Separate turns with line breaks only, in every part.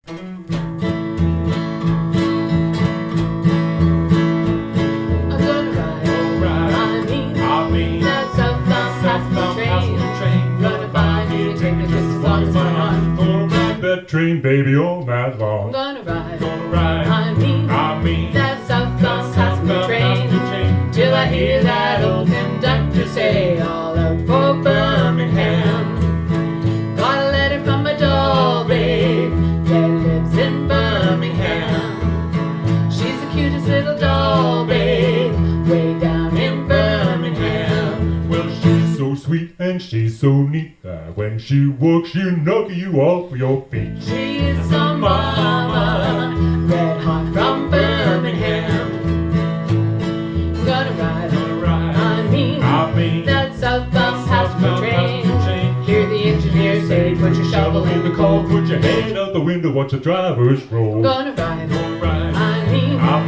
That southbound passenger train. Gonna buy me a ticket just as long as my arm.
Gonna ride that train, baby, all night long.
Gonna ride
I mean,
that southbound passenger train till I hear that old conductor say, all out for Birmingham. Got a letter from my doll, babe, that lives in Birmingham. She's the cutest little doll, babe, way down in Birmingham.
well, she's so sweet and she's so neat that when she walks, she'll knock you off your feet.
She is some mama, red hot from Birmingham. Gonna ride, I mean, that southbound passenger train. Hear the engineer say, put your shovel in the coal.
Put your hand out the window, watch the drivers roll.
Gonna ride, I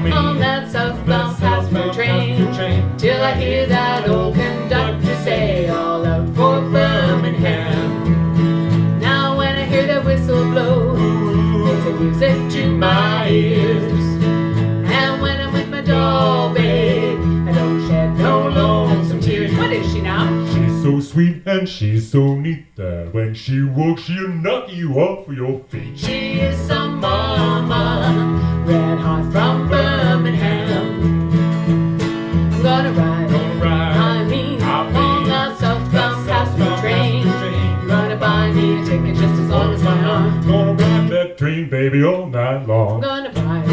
mean, on that southbound passenger train till I hear that old conductor say, all out for Birmingham. Now when I hear that whistle blow, it's a music to my ears. And when I'm with my doll, babe, I don't shed no lonesome tears. What is she now?
She's so sweet and she's so neat that when she walks, she'll knock you off your feet.
She is some mama, red hot from Birmingham. I'm gonna ride, I mean, on that southbound passenger train. Gonna buy me a ticket just as long as my arm.
Gonna ride that train, baby, all night long.
Gonna ride